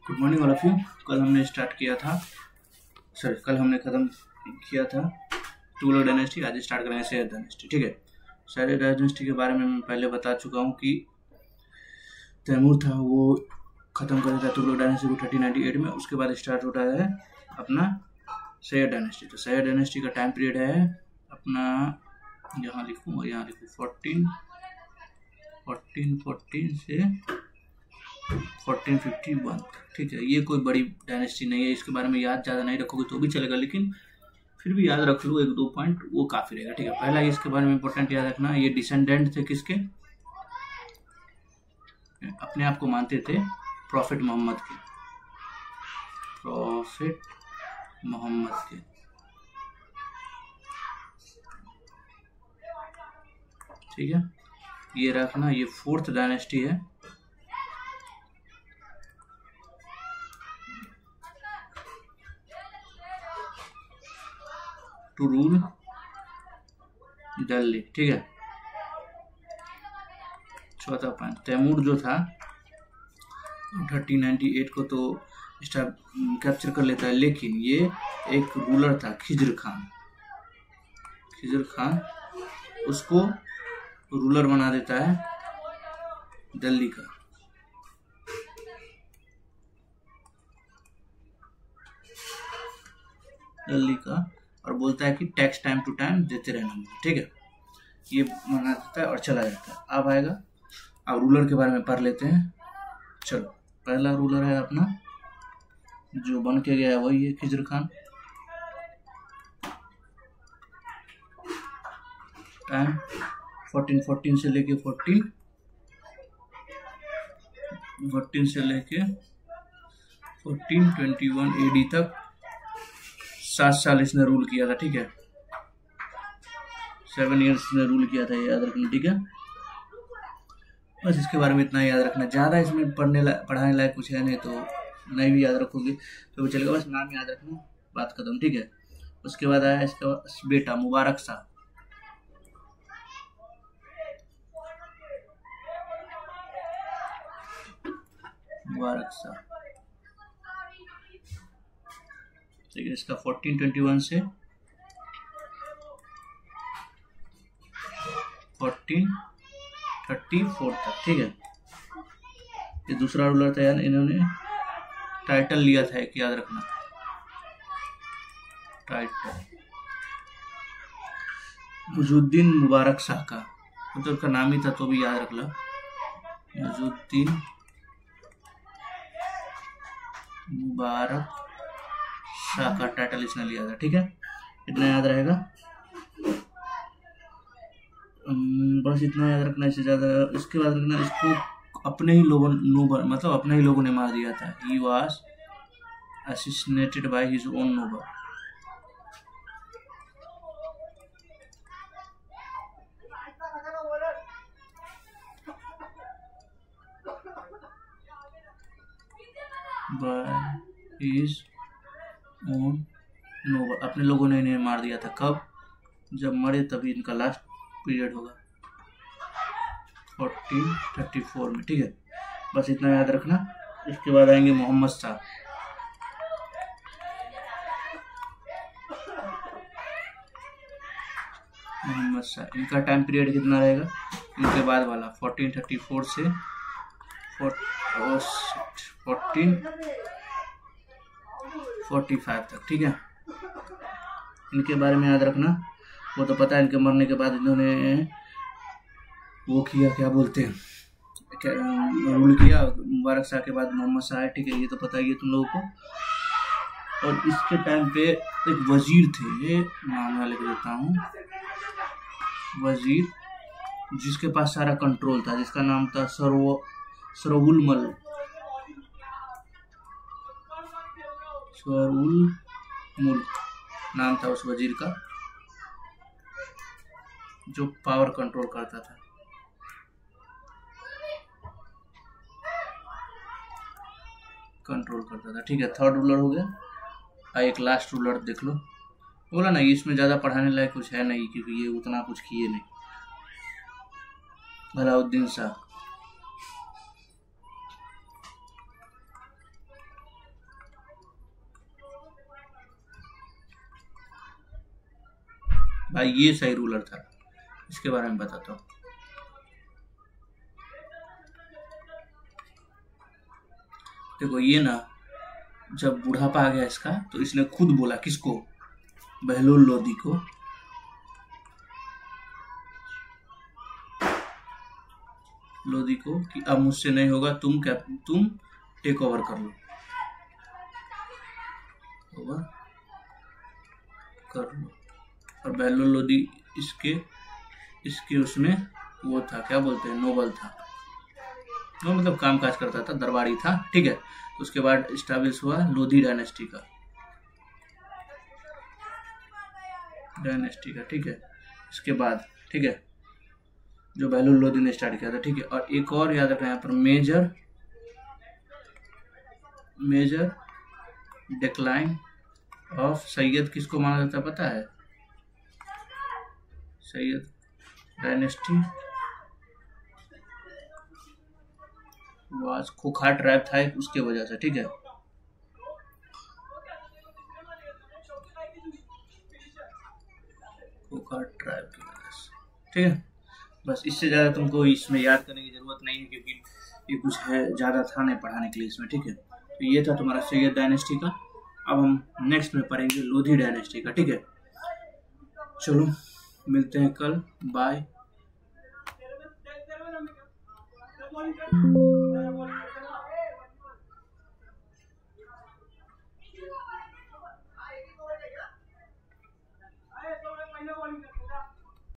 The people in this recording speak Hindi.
Good morning all of you. कल हमने ख़त्म किया था तुगलक डायनेस्टी। आज स्टार्ट करेंगे सैयद डायनेस्टी। ठीक है, सैयद डायनेस्टी के बारे में मैं पहले बता चुका हूँ कि तैमूर था वो ख़त्म कर दिया था तुगलक डायनेस्टी को 1398 में। उसके बाद स्टार्ट होता है अपना सैयद डायनेस्टी। तो सैयद डायनेस्टी का टाइम पीरियड है अपना, यहाँ लिखूँ और यहाँ लिखूँ 1414 से 1451। ठीक है, ये कोई बड़ी डायनेस्टी नहीं है, इसके बारे में याद ज़्यादा नहीं रखोगे तो भी चलेगा, लेकिन फिर भी याद रख लो एक दो पॉइंट, वो काफ़ी रहेगा। ठीक है, पहला इसके बारे में इंपॉर्टेंट याद रखना, ये डिसेंडेंट थे किसके? अपने आप को मानते थे प्रॉफिट मोहम्मद के, ठीक है, ये रखना। ये फोर्थ डायनेस्टी है। To rule Delhi. ठीक है, चौथा पॉइंट, तैमूर जो था 1398 को तो कैप्चर कर लेता है, लेकिन ये एक रूलर था खिजर खान, उसको रूलर बना देता है दिल्ली का और बोलता है कि टैक्स टाइम टू टाइम देते रहना मुझे। ठीक है, ये मना देता है और चला जाता है। अब आएगा, अब रूलर के बारे में पढ़ लेते हैं। चलो, पहला रूलर है अपना जो बन के गया है वही है खिजर खान। टाइम 1414 से लेके 1421 AD तक 7 साल इसने रूल किया था। ठीक है, 7 years इसने रूल किया था, ये याद रखना। ठीक है, बस इसके बारे में इतना याद रखना, ज़्यादा इसमें पढ़ाने लायक कुछ है नहीं, तो नहीं भी याद रखोगे तो भी चलेगा, बस नाम याद रखना, बात खत्म। ठीक है, उसके बाद आया इसका बेटा मुबारक शाह। ठीक है, इसका 1421 से 1434 तक। ठीक है, ये दूसरा रूलर था यार, इन्होंने टाइटल लिया था एक, याद रखना, टाइटल मुजुद्दीन मुबारक शाह का, तो उसका नाम ही था तो भी याद रख लो, मुजुद्दीन मुबारक शाह का टाइटल इसने लिया था। ठीक है, इतना याद रहेगा, बस इतना याद रखना, इससे ज़्यादा। इसके बाद रखना, इसको अपने ही लोगों ने मार दिया था। He was assassinated by his own noble। अपने लोगों ने इन्हें मार दिया था। कब? जब मरे तभी इनका लास्ट पीरियड होगा 1434 में। ठीक है, बस इतना याद रखना। इसके बाद आएंगे मोहम्मद शाह। इनका टाइम पीरियड कितना रहेगा? इनके बाद वाला 1434 से 1445 तक। ठीक है, इनके बारे में याद रखना, वो तो पता है। इनके मरने के बाद इन्होंने वो किया, क्या बोलते हैं, क्या रूल किया। मुबारक शाह के बाद मोहम्मद शाह है। ठीक है, ये तो पता ही है तुम लोगों को। और इसके टाइम पे एक वजीर थे, नाम लिख देता हूँ, वजीर जिसके पास सारा कंट्रोल था, जिसका नाम था सरवुल मुल्क नाम था उस वजीर का, जो पावर कंट्रोल करता था। ठीक है, थर्ड रूलर हो गया। एक लास्ट रूलर देख लो, बोला ना इसमें ज़्यादा पढ़ाने लायक कुछ है नहीं, क्योंकि ये उतना कुछ किए नहीं। अलाउद्दीन शाह। ये सही रूलर था, इसके बारे में बताता हूँ। देखो ये ना, जब बुढ़ापा आ गया इसका तो इसने खुद बोला, किसको, बहलोल लोदी को, कि अब मुझसे नहीं होगा, तुम टेक ओवर कर लो, और बहलोल लोदी इसके उसमें वो था, क्या बोलते हैं, नोबल था, वो मतलब काम काज करता था, दरबारी था, ठीक है। उसके बाद स्टैब्लिश हुआ लोधी डायनेस्टी का, ठीक है। इसके बाद, ठीक है, जो बहलोल लोदी ने स्टार्ट किया था, ठीक है। और एक और याद रखना यहाँ पर, मेजर डिक्लाइन ऑफ सैयद किसको माना जाता है पता है? सैयद डायनेस्टी वाज खोखा ट्राइब था एक, उसके वजह से, ठीक है। खोखा ट्राइब की वजह से, ठीक है। बस इससे ज़्यादा तुमको इसमें याद करने की ज़रूरत नहीं है, क्योंकि ये कुछ है ज़्यादा था नहीं पढ़ाने के लिए इसमें, ठीक है। तो ये था तुम्हारा सैयद डायनेस्टी का। अब हम नेक्स्ट में पढ़ेंगे लोधी डायनेस्टी का, ठीक है। चलो मिलते हैं कल, बाय।